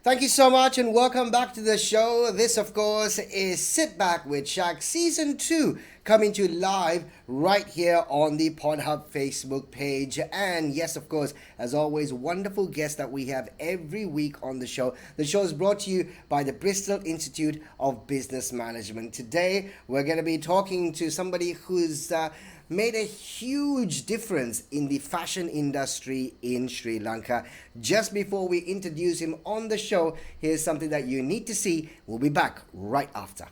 Thank you so much and welcome back to the show. This, of course, is Sit Back with Shaq Season 2 coming to you live right here on the Podhub Facebook page. And yes, of course, as always, wonderful guests that we have every week on the show. The show is brought to you by the Bristol Institute of Business Management. Today, we're going to be talking to somebody who's made a huge difference in the fashion industry in Sri Lanka. Just before we introduce him on the show, here's something that you need to see. We'll be back right after.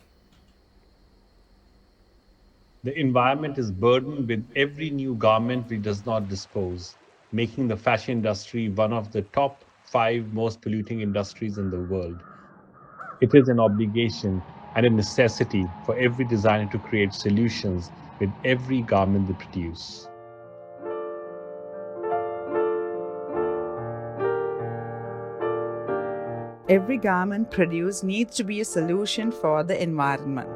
The environment is burdened with every new garment we does not dispose, making the fashion industry one of the top 5 most polluting industries in the world. It is an obligation and a necessity for every designer to create solutions with every garment they produce. Every garment produced needs to be a solution for the environment.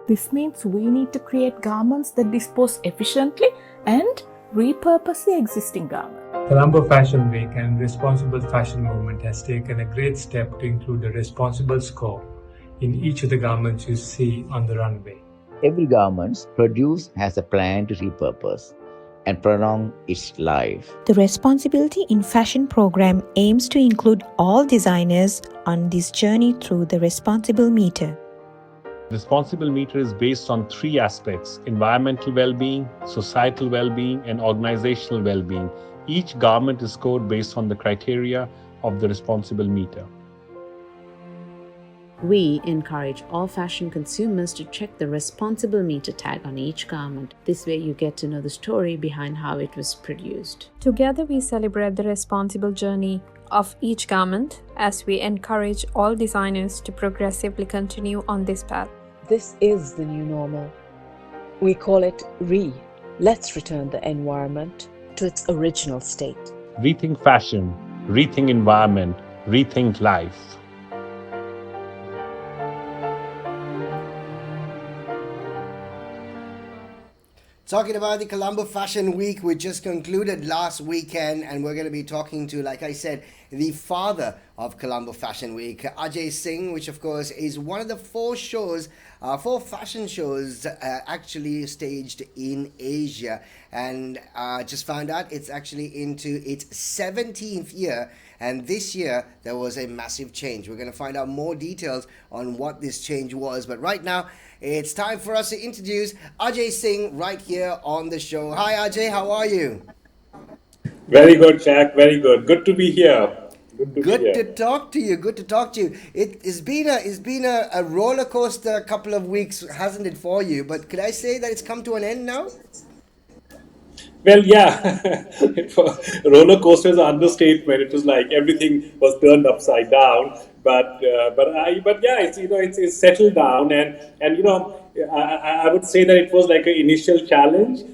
This means we need to create garments that dispose efficiently and repurpose the existing garment. Colombo Fashion Week and Responsible Fashion Movement has taken a great step to include a responsible scope in each of the garments you see on the runway. Every garment produced has a plan to repurpose and prolong its life. The Responsibility in Fashion program aims to include all designers on this journey through the Responsible Meter. Responsible meter is based on 3 aspects: environmental well-being, societal well-being, and organizational well-being. Each garment is scored based on the criteria of the responsible meter. We encourage all fashion consumers to check the responsible meter tag on each garment. This way you get to know the story behind how it was produced. Together we celebrate the responsible journey of each garment as we encourage all designers to progressively continue on this path. This is the new normal. We call it Let's return the environment to its original state. Rethink fashion, rethink environment, rethink life. Talking about the Colombo Fashion Week, we just concluded last weekend, and we're going to be talking to, like I said, the father of Colombo Fashion Week, Ajai Singh, which of course is one of the 4 fashion shows actually staged in Asia. And just found out it's actually into its 17th year. And this year, there was a massive change. We're going to find out more details on what this change was. But right now, it's time for us to introduce Ajai Singh right here on the show. Hi, Ajay. How are you? Very good, Shaq. Very good. Good to be here. Good to talk to you. Good to talk to you. It's been a roller coaster couple of weeks, hasn't it, for you? But could I say that it's come to an end now? Well, yeah, roller coaster is an understatement. It was like everything was turned upside down. But yeah, it's settled down, and I would say that it was like an initial challenge,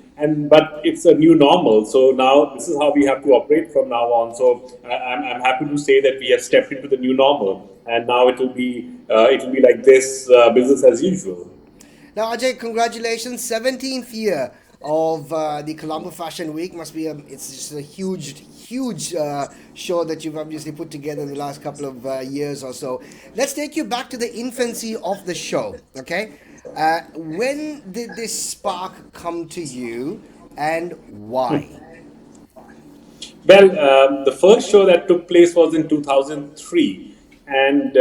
but it's a new normal. So now this is how we have to operate from now on. So I'm happy to say that we have stepped into the new normal, and now it will be like this, business as usual. Now, Ajay, congratulations, 17th year of the Colombo Fashion Week. It's just a huge show that you've obviously put together in the last couple of years or so. Let's take you back to the infancy of the show, okay? When did this spark come to you, and why? Well, the first show that took place was in 2003, and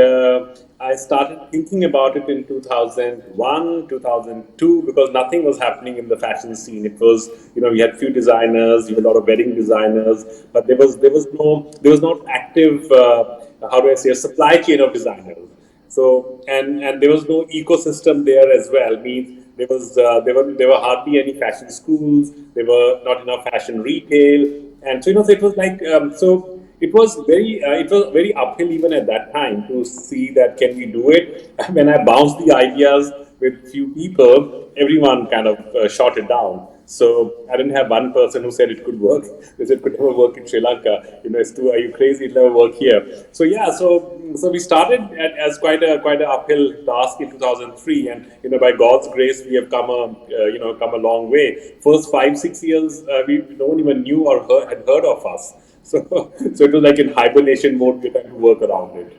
I started thinking about it in 2001, 2002, because nothing was happening in the fashion scene. It was, we had few designers, we had a lot of wedding designers, but there was no active, a supply chain of designers. So, and there was no ecosystem there as well. Means there were hardly any fashion schools. There were not enough fashion retail, and so it was like so. It was very uphill even at that time to see that can we do it. When I bounced the ideas with few people, everyone kind of shot it down. So I didn't have one person who said it could work. They said it could never work in Sri Lanka. Are you crazy? It'll never work here. So yeah, so we started as quite a uphill task in 2003, and by God's grace, we have come a long way. First 5-6 years, no one even knew or had heard of us. So it was like in hibernation mode. We had to work around it.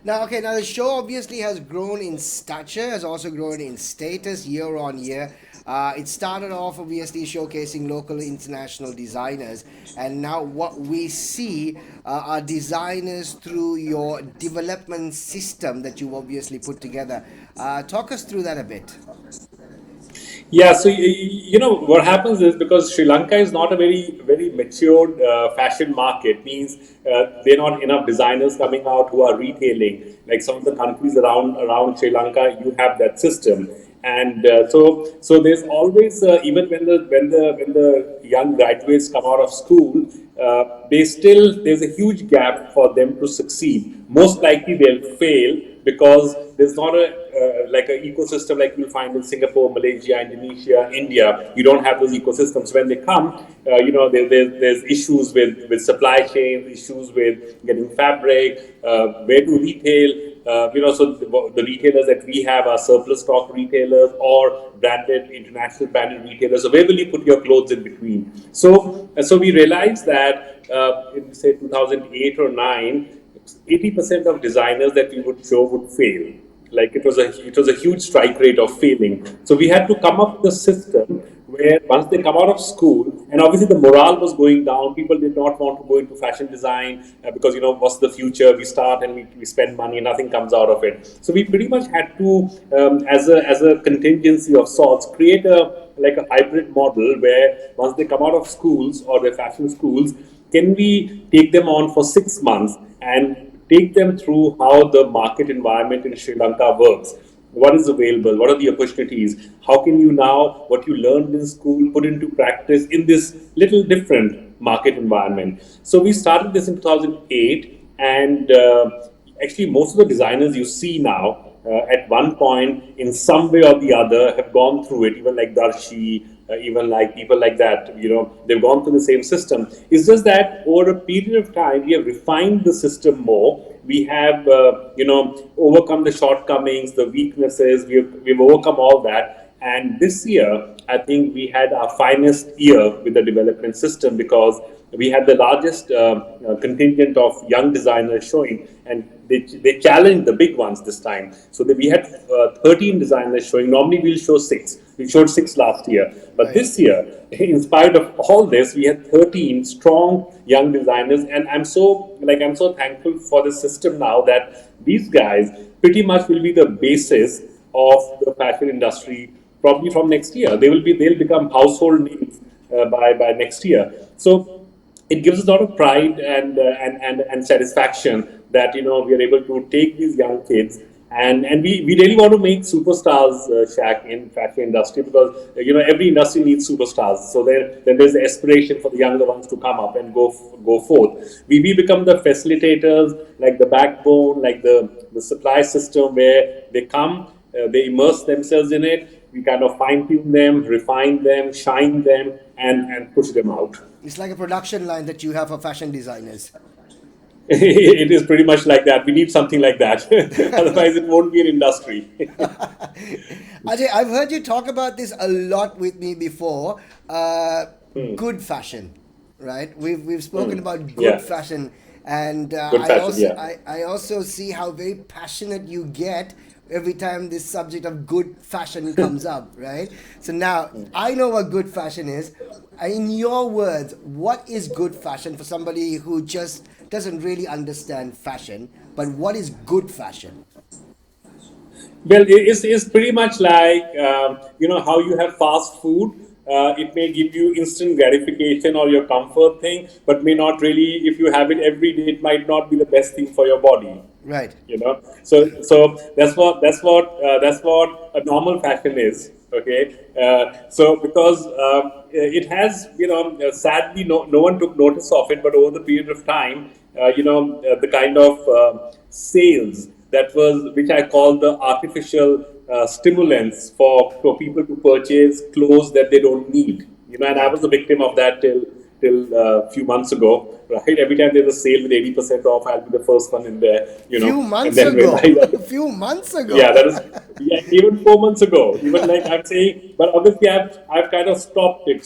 Now the show obviously has grown in stature, has also grown in status year on year. It started off obviously showcasing local international designers, and now what we see are designers through your development system that you've obviously put together. Talk us through that a bit. Yeah, so what happens is, because Sri Lanka is not a very matured fashion market, means there are not enough designers coming out who are retailing. Like some of the countries around Sri Lanka, you have that system, and so there's always even when the young graduates come out of school, there's a huge gap for them to succeed. Most likely they'll fail because there's not a like an ecosystem like you'll find in Singapore, Malaysia, Indonesia, India. You don't have those ecosystems. When they come, there's issues with supply chain, issues with getting fabric, where to retail. So the retailers that we have are surplus stock retailers or international branded retailers. So where will you put your clothes in between? So we realized that in say 2008 or 9, 80% of designers that we would show would fail. Like it was a huge strike rate of failing. So we had to come up with a system where once they come out of school, and obviously the morale was going down. People did not want to go into fashion design because what's the future? We start and we spend money and nothing comes out of it. So we pretty much had to, as a contingency of sorts, create a hybrid model where once they come out of schools or their fashion schools, can we take them on for 6 months and take them through how the market environment in Sri Lanka works. What is available? What are the opportunities? How can you now, what you learned in school, put into practice in this little different market environment? So we started this in 2008, and actually most of the designers you see now, at one point, in some way or the other, have gone through it, even like Darshi, even like people like that, they've gone through the same system. It's just that over a period of time, we have refined the system more. We have, overcome the shortcomings, the weaknesses. We've overcome all that. And this year, I think we had our finest year with the development system because we had the largest contingent of young designers showing, and they challenged the big ones this time. So we had 13 designers showing. Normally we'll show 6. We showed 6 last year. But this year, in spite of all this, we had 13 strong young designers. And I'm so thankful for the system now that these guys pretty much will be the basis of the fashion industry probably from next year. They'll become household names by next year. So it gives us a lot of pride and satisfaction that we are able to take these young kids and we really want to make superstars, Shaq, in fashion industry, because every industry needs superstars. So then there's the aspiration for the younger ones to come up and go forth. We become the facilitators, like the backbone, like the supply system where they come, they immerse themselves in it. We kind of fine-tune them, refine them, shine them, and push them out. It's like a production line that you have for fashion designers. It is pretty much like that. We need something like that. Otherwise, it won't be an industry. Ajay, I've heard you talk about this a lot with me before. Good fashion, right? We've spoken about good fashion, and I also see how very passionate you get every time this subject of good fashion comes up, right? So now I know what good fashion is. In your words, what is good fashion for somebody who just doesn't really understand fashion, but what is good fashion? Well, it's pretty much like, how you have fast food. It may give you instant gratification or your comfort thing, but may not really, if you have it every day, it might not be the best thing for your body. Right. So that's what a normal fashion is. Okay. So because it has, sadly, no one took notice of it, but over the period of time, the kind of sales which I call the artificial stimulants for people to purchase clothes that they don't need. And I was a victim of that till a few months ago. Right, every time there's a sale with 80% off, I'll be the first one in there. Few months ago. Yeah, that is. Yeah, even 4 months ago. Even like I'm saying, but obviously I've kind of stopped it.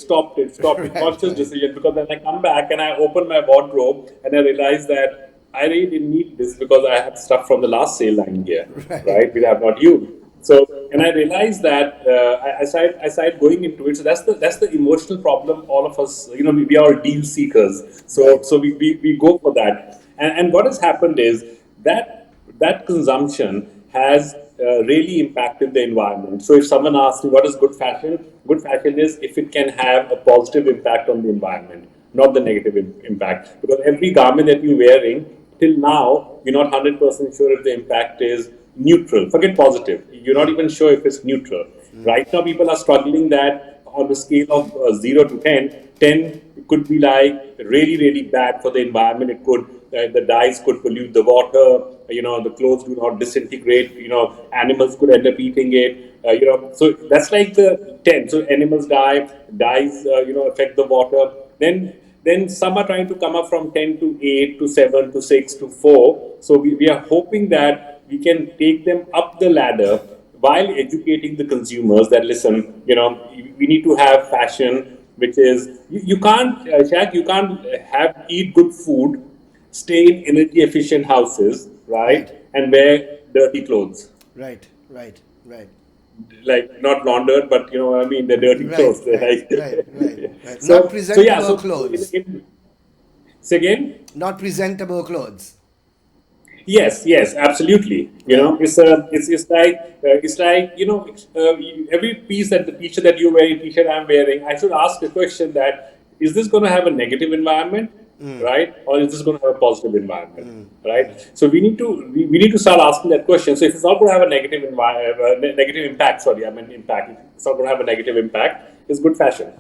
Conscious decision, because then I come back and I open my wardrobe and I realize that I really didn't need this because I have stuff from the last sale line here, right? Which I have not used. So, and I realized that I started going into it. So that's the emotional problem. All of us, we are deal seekers. So we go for that. And what has happened is that consumption has really impacted the environment. So if someone asks me what is good fashion is if it can have a positive impact on the environment, not the negative impact. Because every garment that you're wearing, till now, you're not 100% sure if the impact is neutral. Forget positive. You're not even sure if it's neutral. Right now, people are struggling that on the scale of 0 to 10, 10 could be like really, really bad for the environment. It could, the dyes could pollute the water, the clothes do not disintegrate, animals could end up eating it, so that's like the 10. So animals die, dyes, affect the water. Then some are trying to come up from 10 to 8 to 7 to 6 to 4. So we are hoping that we can take them up the ladder while educating the consumers that listen, we need to have fashion, which is you can't, Shaq, you can't eat good food, stay in energy efficient houses, right, and wear dirty clothes. Right. Like not laundered, but you know what I mean, the dirty clothes. Right. So Not presentable so clothes. say again. Not presentable clothes. Yes, absolutely. It's like every piece that the t-shirt that you're wearing, t-shirt I'm wearing. I should ask the question that is this going to have a negative environment, right, or is this going to have a positive environment, right? So we need to start asking that question. So if it's not going to have a negative impact, impact. It's not going to have a negative impact. It's good fashion.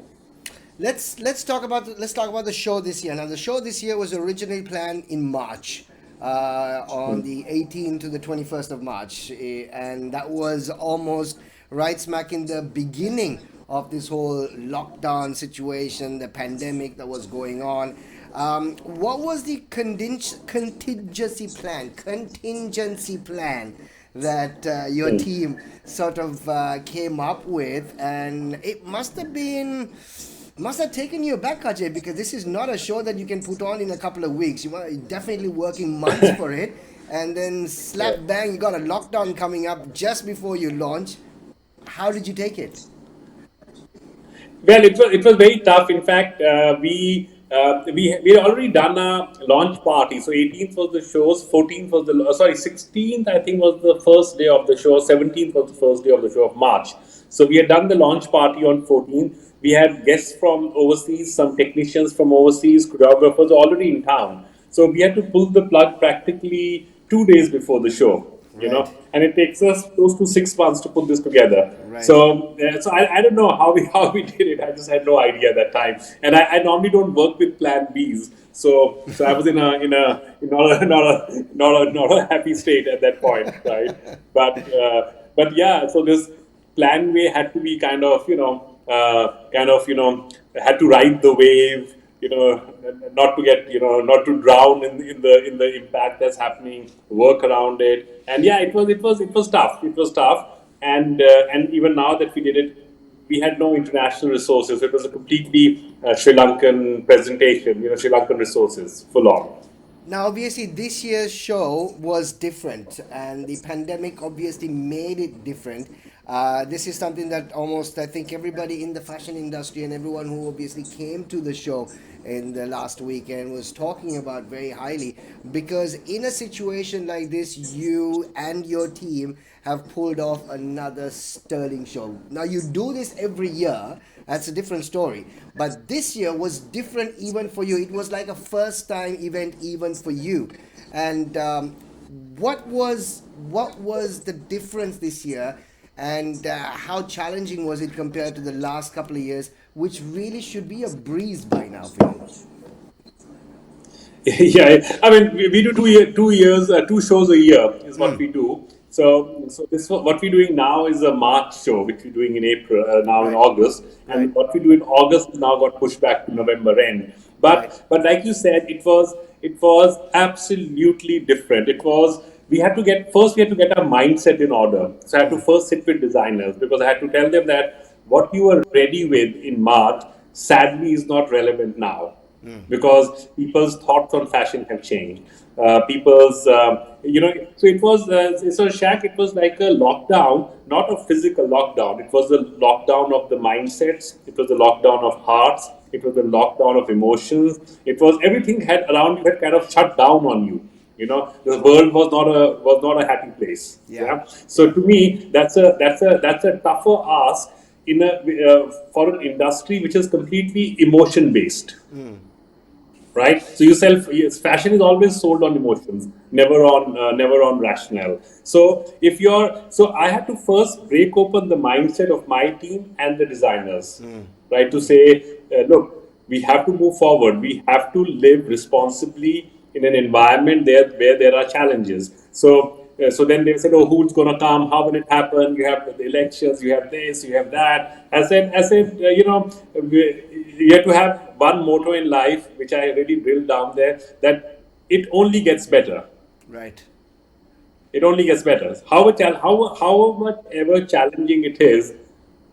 Let's talk about the show this year. Now, the show this year was originally planned in March, on the 18th to the 21st of March, and that was almost right smack in the beginning of this whole lockdown situation, the pandemic that was going on. What was the contingency plan that your team sort of came up with? And it must have taken you aback, Ajay, because this is not a show that you can put on in a couple of weeks. You're definitely working months for it, and then slap bang, you got a lockdown coming up just before you launch. How did you take it? Well, it was very tough. In fact, we had already done a launch party. So 18th was the shows, 14th was the 16th I think was the first day of the show, 17th was the first day of the show of March. So we had done the launch party on 14th. We had guests from overseas, some technicians from overseas, choreographers already in town. So we had to pull the plug practically 2 days before the show. And it takes us close to 6 months to put this together. Right. So I don't know how we did it. I just had no idea at that time, and I normally don't work with Plan Bs. So I was in not a happy state at that point, right? But yeah, so this Plan B had to be had to ride the wave, not to get, not to drown in the impact that's happening, work around it. And yeah, it was tough. It was tough. And even now that we did it, we had no international resources. It was a completely Sri Lankan presentation, Sri Lankan resources, full on. Now, obviously, this year's show was different, and the pandemic obviously made it different. This is something that almost, I think, everybody in the fashion industry and everyone who obviously came to the show in the last weekend was talking about very highly, because in a situation like this, you and your team have pulled off another sterling show. Now, you do this every year. That's a different story. But this year was different even for you. It was like a first time event even for you. And what was the difference this year, and how challenging was it compared to the last couple of years, which really should be a breeze by now for you? Yeah, I mean, we do 2 shows a year is what we do. So what we're doing now is a March show, which we're doing in April, now in August, and what we do in August now got pushed back to November end. But like you said, it was absolutely different. We had to get our mindset in order. So I had to first sit with designers, because I had to tell them that what you were ready with in March sadly is not relevant now. Because people's thoughts on fashion have changed. people's, so it was, so Shaq, it was like a lockdown, not a physical lockdown. It was the lockdown of the mindsets. It was the lockdown of hearts. It was the lockdown of emotions. It was everything had around you had kind of shut down on you. The world was not a happy place. Yeah. So to me, that's a tougher ask for an industry which is completely emotion based. Right. So yes, fashion is always sold on emotions, never on rationale. So I had to first break open the mindset of my team and the designers, right? To say, look, we have to move forward. We have to live responsibly in an environment where there are challenges. So then they said, "Oh, who's going to come? How will it happen? You have the elections, you have this, you have that." I said, you have to have one motto in life, which I really drilled down there, that it only gets better. Right. It only gets better. However ever challenging it is,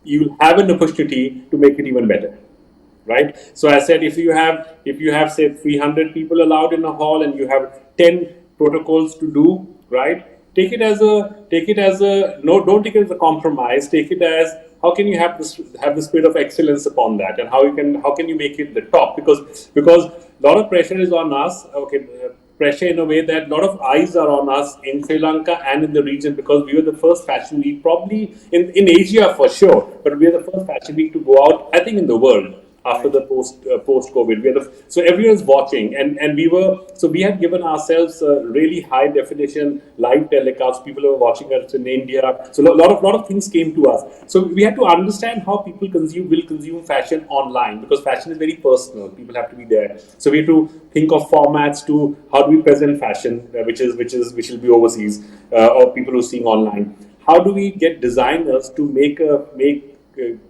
you'll have an opportunity to make it even better. Right. So I said, if you have say 300 people allowed in a hall and you have 10 protocols to do, right? Take it as a no. Don't take it as a compromise. Take it as, how can you have the spirit of excellence upon that, and how can you make it the top, because a lot of pressure is on us. Okay. Pressure in a way that a lot of eyes are on us in Sri Lanka and in the region, because we were the first fashion week, probably in Asia for sure, but we are the first fashion week to go out, I think, in the world after the post COVID. So everyone's watching, and we had given ourselves a really high definition live telecast. People were watching us in India. So a lot of things came to us. So we had to understand how people will consume fashion online, because fashion is very personal. People have to be there. So we had to think of formats to how do we present fashion, which will be overseas, or people who are seeing online. How do we get designers to make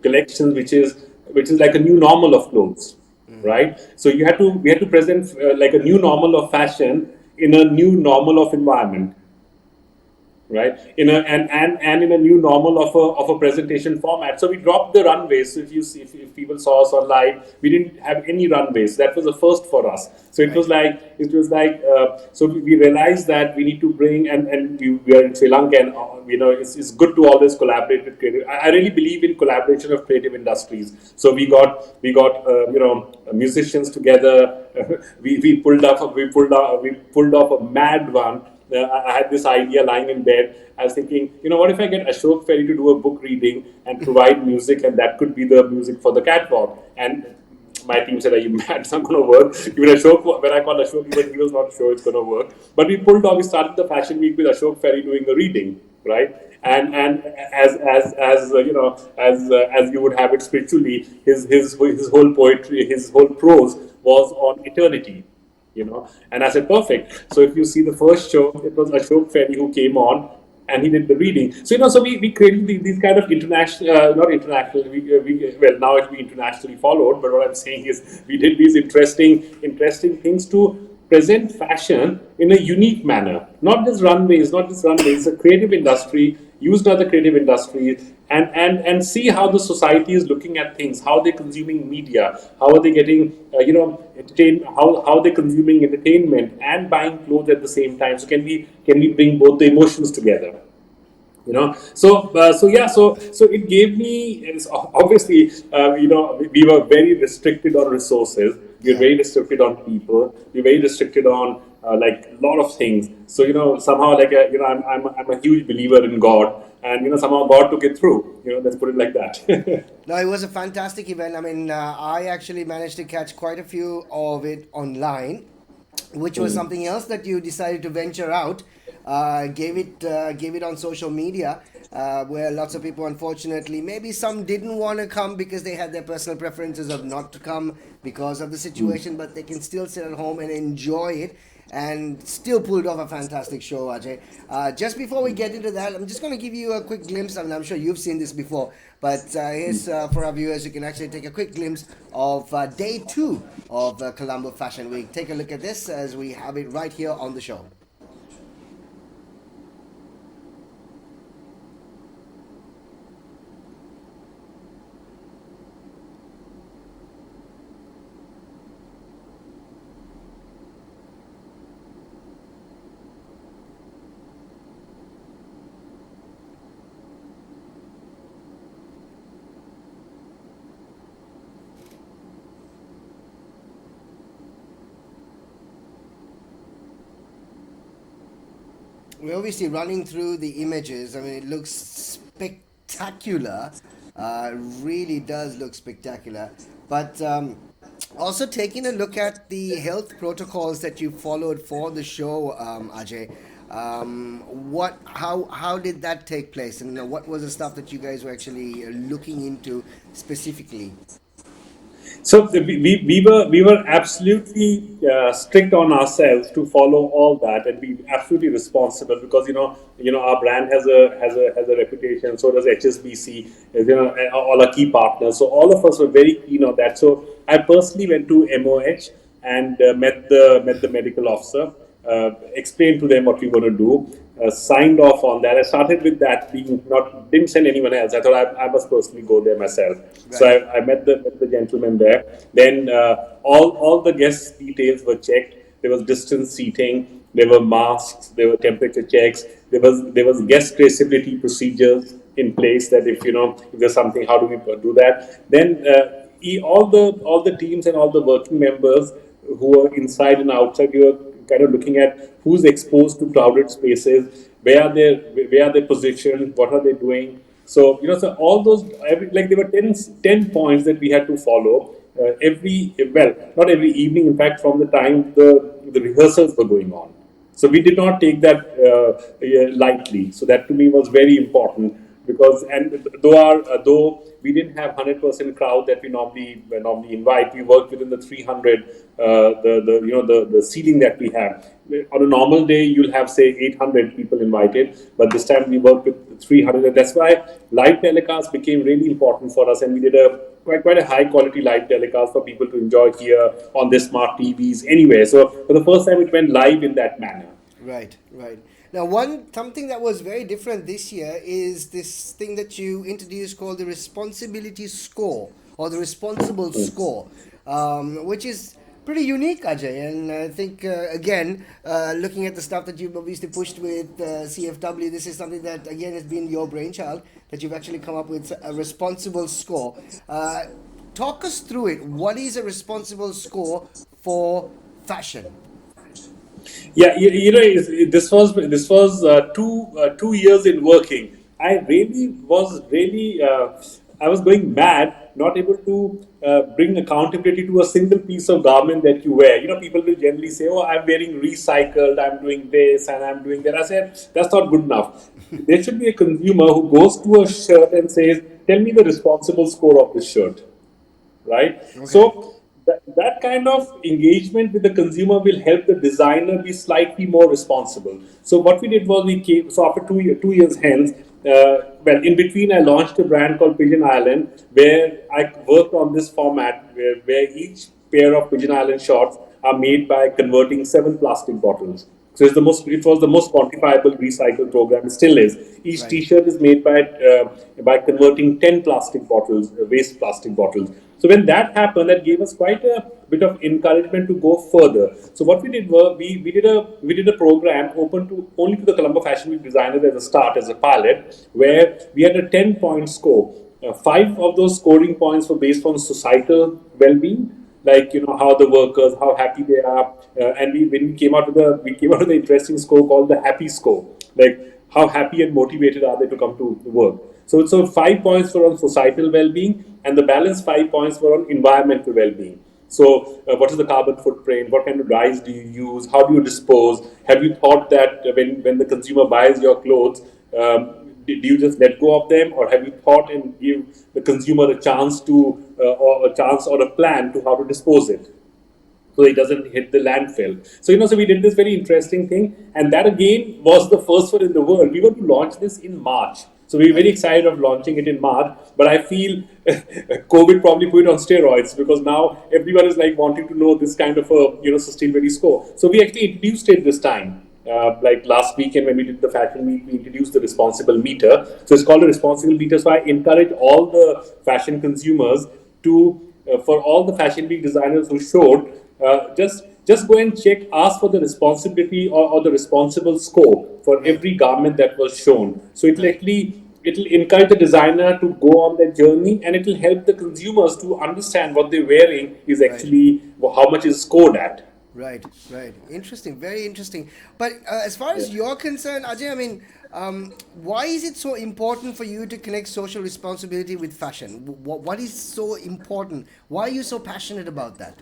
collections which is like a new normal of clothes, right? So we had to present like a new normal of fashion in a new normal of environment, right? And in a new normal of a presentation format. So we dropped the runways. So if people saw us online, we didn't have any runways. That was a first for us. So it was like so we realized that we need to bring, and we are in Sri Lanka, and it's good to always collaborate with creative. I really believe in collaboration of creative industries. So we got musicians together. we pulled off a mad one. I had this idea lying in bed. I was thinking, what if I get Ashok Ferry to do a book reading and provide music, and that could be the music for the catwalk? And my team said, "Are you mad? It's not going to work." Even Ashok, when I called Ashok, even he was not sure it's going to work. But we started the fashion week with Ashok Ferry doing a reading, right? And as you would have it spiritually, his whole poetry, his whole prose was on eternity. And I said, perfect. So if you see the first show, it was Ashok Ferry who came on, and he did the reading. So we created these kind of international, not international, well, now it'll be internationally followed, but what I'm saying is we did these interesting things to present fashion in a unique manner. Not just runways, it's a creative industry, used other creative industries, and see how the society is looking at things, how they're consuming media, how are they getting, entertained, how they're consuming entertainment and buying clothes at the same time. So can we bring both the emotions together? So it gave me, obviously, we were very restricted on resources. We were very restricted on people. We were very restricted on like a lot of things. So somehow, like I'm a huge believer in God, and somehow God took it through. Let's put it like that. No, it was a fantastic event. I mean, I actually managed to catch quite a few of it online, which was something else that you decided to venture out. Gave it on social media, where lots of people, unfortunately, maybe some didn't want to come because they had their personal preferences of not to come because of the situation, but they can still sit at home and enjoy it, and still pulled off a fantastic show, Ajay. Just before we get into that, I'm just going to give you a quick glimpse. I mean, I'm sure you've seen this before, but here's for our viewers, you can actually take a quick glimpse of day 2 of Colombo Fashion Week. Take a look at this as we have it right here on the show. we're obviously running through the images. I mean, it looks spectacular. Really does look spectacular. But also taking a look at the health protocols that you followed for the show, Ajay. How did that take place, and what was the stuff that you guys were actually looking into specifically? So we were absolutely strict on ourselves to follow all that and be absolutely responsible, because our brand has a reputation. So does HSBC, all our key partners. So all of us were very keen on that. So I personally went to MOH and met the medical officer, explained to them what we were going to do, signed off on that. I started with that, being not didn't send anyone else. I thought I must personally go there myself. So Right. I met the gentleman there. Then all the guest details were checked. There was distance seating. There were masks. There were temperature checks. There was guest traceability procedures in place, that if there's something, how do we do that? Then all the teams and all the working members who were inside and outside, you were kind of looking at who's exposed to crowded spaces, where are they positioned, what are they doing. So so all those, like there were 10 points that we had to follow not every evening. In fact, from the time the rehearsals were going on. So we did not take that lightly. So that to me was very important, because, and though we didn't have 100% crowd that we normally invite, we worked within the 300, the seating that we have. On a normal day, you'll have, say, 800 people invited, but this time we worked with 300, and that's why live telecast became really important for us, and we did a quite a high quality live telecast for people to enjoy here on their smart TVs anywhere. So for the first time, it went live in that manner. Right, right. Now, something that was very different this year is this thing that you introduced called the responsibility score, or the responsible score, which is pretty unique, Ajay. And I think again, looking at the stuff that you've obviously pushed with CFW, this is something that again has been your brainchild, that you've actually come up with a responsible score. Talk us through it. What is a responsible score for fashion? Yeah, this was 2 years in working. I was going mad, not able to bring accountability to a single piece of garment that you wear. People will generally say, "Oh, I'm wearing recycled, I'm doing this, and I'm doing that." I said, "That's not good enough. There should be a consumer who goes to a shirt and says, 'Tell me the responsible score of this shirt.'" Right? Okay. So that kind of engagement with the consumer will help the designer be slightly more responsible. So what we did was so after 2 years hence, in between I launched a brand called Pigeon Island, where I worked on this format where each pair of Pigeon Island shorts are made by converting 7 plastic bottles. So it was the most quantifiable recycle program. It still is. Each Right. T-shirt is made by converting 10 plastic bottles, waste plastic bottles. So when that happened, that gave us quite a bit of encouragement to go further. So what we did was we did a program open to only to the Colombo Fashion Week designers as a start, as a pilot, where we had a 10-point score. 5 of those scoring points were based on societal well-being, like how the workers, how happy they are, and when we came out with the interesting score called the happy score, like how happy and motivated are they to come to work. So 5 points were on societal well-being, and the balance 5 points were on environmental well-being. So what is the carbon footprint? What kind of dyes do you use? How do you dispose? Have you thought that when the consumer buys your clothes, do you just let go of them, or have you thought and give the consumer a chance or a plan to how to dispose it, so it doesn't hit the landfill? So we did this very interesting thing, and that again was the first one in the world. We were to launch this in March, so we were very excited of launching it in March. But I feel COVID probably put it on steroids, because now everyone is like wanting to know this kind of a sustainability score. So we actually introduced it this time. Like last weekend when we did the fashion week, we introduced the responsible meter. So it's called a responsible meter. So I encourage all the fashion consumers to, for all the fashion week designers who showed, just go and check, ask for the responsibility or the responsible score for every garment that was shown. So it'll encourage the designer to go on their journey, and it'll help the consumers to understand what they're wearing is actually how much is scored at. Right, right. Interesting, very interesting. But as far as you're concerned, Ajay, I mean, why is it so important for you to connect social responsibility with fashion? What is so important? Why are you so passionate about that?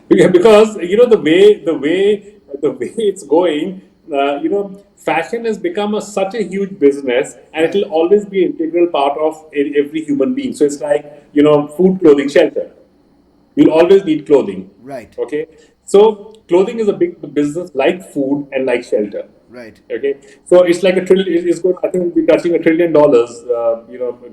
Because the way it's going, fashion has become such a huge business, and it Right, will always be an integral part of every human being. So it's like, food, clothing, shelter. You'll always need clothing. right, Okay, so clothing is a big business, like food and like shelter. right. Okay, so it's like a trillion. It's going. I think we'll be touching $1 trillion.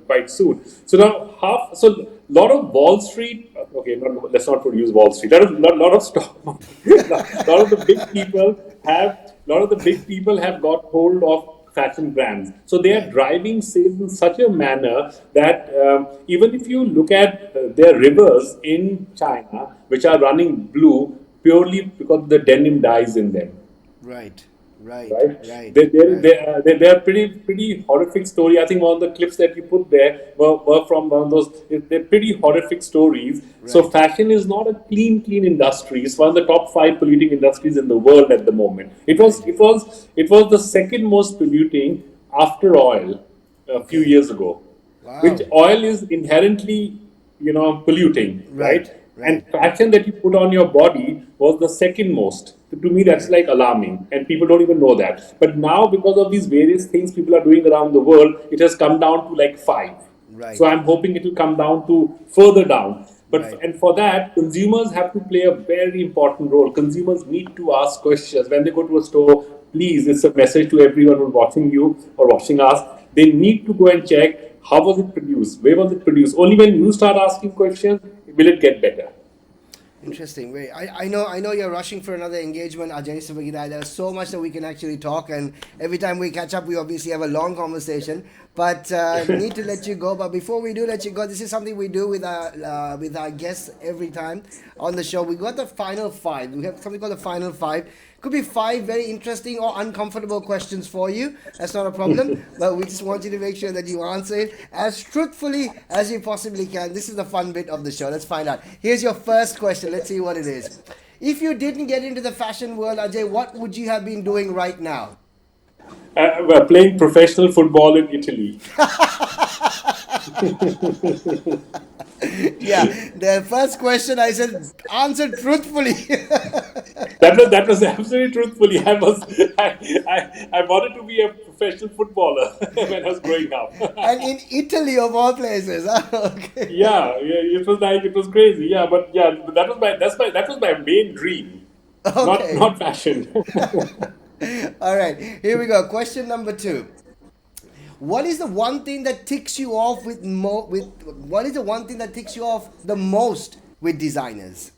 Quite soon. So now half. So lot of Wall Street. Okay, let's not use Wall Street. Lot of stock market. lot of the big people have got hold of fashion brands. So they are Right. driving sales in such a manner that even if you look at their rivers in China, which are running blue purely because the denim dyes in them, Right, right, right? right, They, they, right, they, uh, they, they are pretty horrific story. I think one of the clips that you put there were from one of those. They're pretty horrific stories. So right. fashion is not a clean industry. It's one of the top 5 polluting industries in the world at the moment. It was Right. it was it was the second most polluting after oil a few Okay. years ago, which Wow. oil is inherently, polluting, right? Right, And right, fashion that you put on your body was the second most. To me, that's right, like alarming, and people don't even know that. But now, because of these various things people are doing around the world, it has come down to like five. So right, I'm hoping it will come down to further down. But right. and for that, consumers have to play a very important role. Consumers need to ask questions when they go to a store. Please, it's a message to everyone who's watching you or watching us. They need to go and check how was it produced, where was it produced. Only when you start asking questions will it get better. Interesting. Wait, I know you're rushing for another engagement, Ajay. So there's so much that we can actually talk, and every time we catch up, we obviously have a long conversation. But need to let you go. But before we do let you go, this is something we do with our guests every time on the show. We got the final five. We have something called the final five. Could be five very interesting or uncomfortable questions for you. That's not a problem. But we just want you to make sure that you answer it as truthfully as you possibly can. This is the fun bit of the show. Let's find out. Here's your first question. Let's see what it is. If you didn't get into the fashion world, Ajay, what would you have been doing right now? We're playing professional football in Italy. Yeah, the first question I said answer truthfully. That was absolutely truthfully. I wanted to be a professional footballer when I was growing up. And in Italy of all places. Okay. Yeah, it was crazy. Yeah, but yeah, that was my main dream, not Okay. not fashion. All right. Here we go. Question number two. What is the one thing that ticks you off with what is the one thing that ticks you off the most with designers?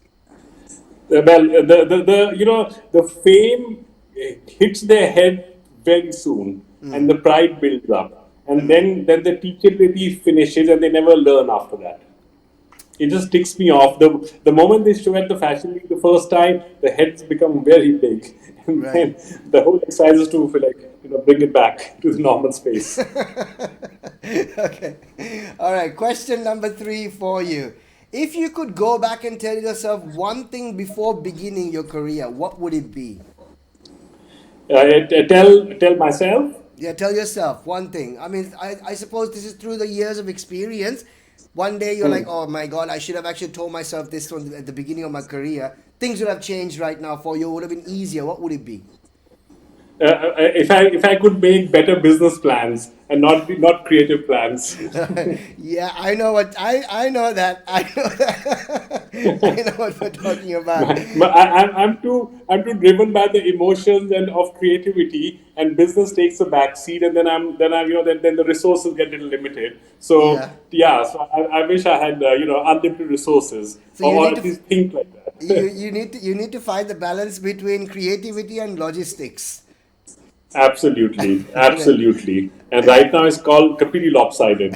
Well, the fame hits their head very soon, and the pride builds up, and then the teachability finishes, and they never learn after that. It just ticks me off. The moment they show at the fashion week the first time, the heads become very big, and Right. then the whole exercise is to bring it back to the normal space. Okay. All right. Question number three for you. If you could go back and tell yourself one thing before beginning your career, what would it be? Tell myself. Yeah, tell yourself one thing. I mean, I suppose this is through the years of experience. One day you're like, oh my God, I should have actually told myself this one at the beginning of my career. Things would have changed right now for you. It would have been easier. What would it be? If I could make better business plans and not creative plans. Yeah, I know that. I know that. I know what we're talking about. I'm too driven by the emotions and of creativity, and business takes a back seat, and then the resources get a little limited. So Yeah. yeah, so I wish I had unlimited resources, So you or need at to least think like you that. you need to you need to find the balance between creativity and logistics. Absolutely, Right. absolutely. And right now it's called completely lopsided.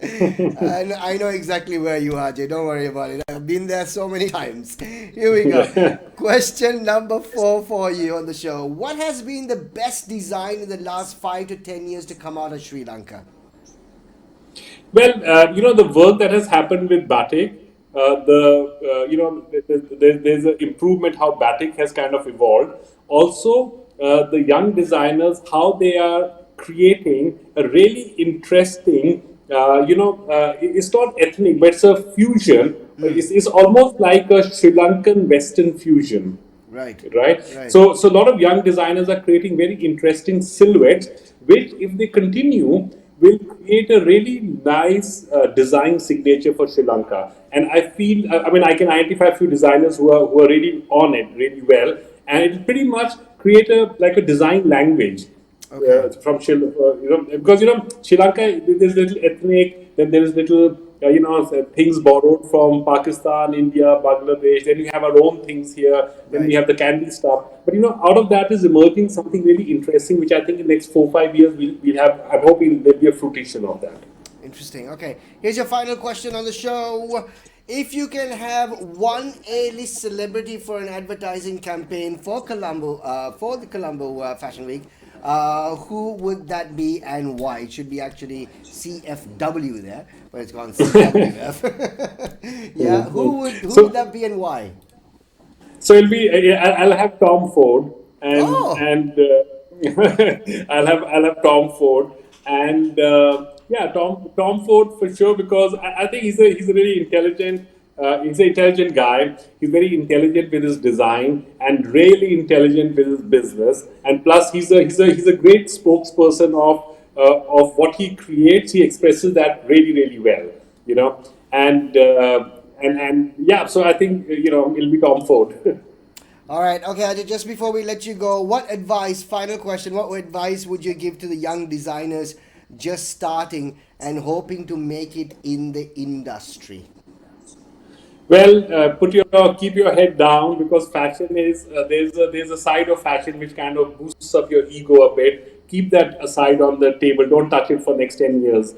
I know exactly where you are, Jay. Don't worry about it. I've been there so many times. Here we go. Question number four for you on the show. What has been the best design in the last 5 to 10 years to come out of Sri Lanka? Well, the work that has happened with batik, there's an improvement how batik has kind of evolved. Also, the young designers, how they are creating a really interesting, it's not ethnic, but it's a fusion. It's almost like a Sri Lankan Western fusion. Right. Right. So a lot of young designers are creating very interesting silhouettes, which, if they continue, will create a really nice design signature for Sri Lanka. And I feel, I mean, I can identify a few designers who are really on it really well, and it'll pretty much create a design language. From Sri Lanka, because Sri Lanka, there's little ethnic, then there is little things borrowed from Pakistan, India, Bangladesh. Then you have our own things here. Then we have the candy stuff. But out of that is emerging something really interesting, which I think in the next 4-5 years we'll have. I'm hoping there'll be a fruition of that. Interesting. Okay, here's your final question on the show. If you can have one A-list celebrity for an advertising campaign for the Colombo Fashion Week, who would that be and why? It should be actually CFW there, but it's gone CWF. Yeah, who would that be and why? So it'll be. I'll have Tom Ford, and I'll have Tom Ford, and Tom Ford for sure, because I think he's a really intelligent. He's an intelligent guy. He's very intelligent with his design and really intelligent with his business. And plus, he's a great spokesperson of what he creates. He expresses that really well, And so I think it'll be Tom Ford. All right. Okay, Ajay, just before we let you go, final question, what advice would you give to the young designers just starting and hoping to make it in the industry? Well, keep your head down, because fashion is there's a side of fashion which kind of boosts up your ego a bit. Keep that aside on the table. Don't touch it for next 10 years.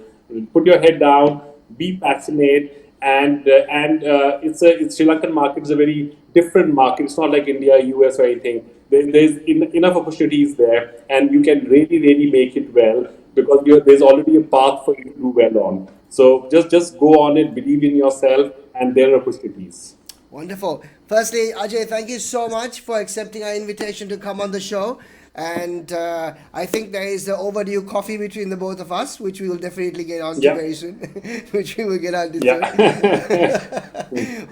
Put your head down. Be passionate, and it's Sri Lankan market is a very different market. It's not like India, US, or anything. There's enough opportunities there, and you can really make it well, because there's already a path for you to do well on. So just go on it, believe in yourself, and there are opportunities. Wonderful. Firstly, Ajay, thank you so much for accepting our invitation to come on the show. And I think there is the overdue coffee between the both of us, which we will definitely get on to very soon. Which we will get on to soon.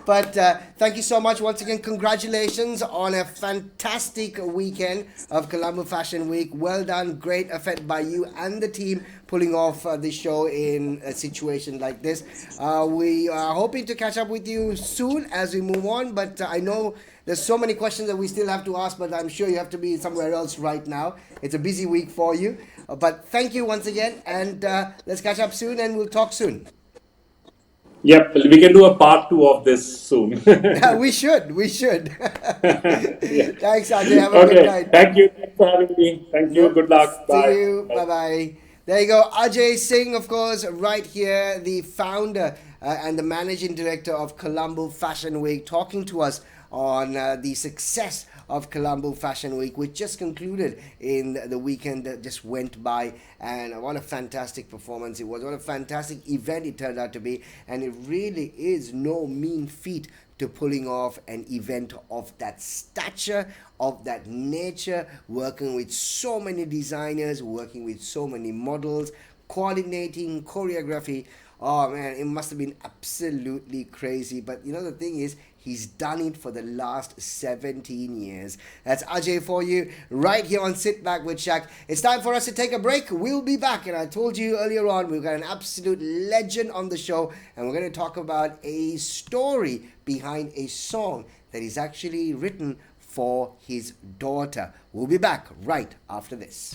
But thank you so much once again. Congratulations on a fantastic weekend of Colombo Fashion Week. Well done. Great effort by you and the team pulling off the show in a situation like this. We are hoping to catch up with you soon as we move on. But I know there's so many questions that we still have to ask, but I'm sure you have to be somewhere else right now. It's a busy week for you. But thank you once again, and let's catch up soon, and we'll talk soon. Yep, we can do a part 2 of this soon. We should. Thanks, Ajay. Have a good night. Thank you. Thanks for having me. Thank you. Good luck. Bye. See you. Bye-bye. There you go. Ajai Singh, of course, right here, the founder and the managing director of Colombo Fashion Week, talking to us on the success of Colombo Fashion Week, which just concluded in the weekend that just went by. And what a fantastic performance it was. What a fantastic event it turned out to be. And it really is no mean feat to pulling off an event of that stature, of that nature, working with so many designers, working with so many models, coordinating choreography. Oh man, it must have been absolutely crazy. But the thing is, he's done it for the last 17 years. That's Ajay for you, right here on Sit Back with Shaq. It's time for us to take a break. We'll be back. And I told you earlier on, we've got an absolute legend on the show. And we're going to talk about a story behind a song that is actually written for his daughter. We'll be back right after this.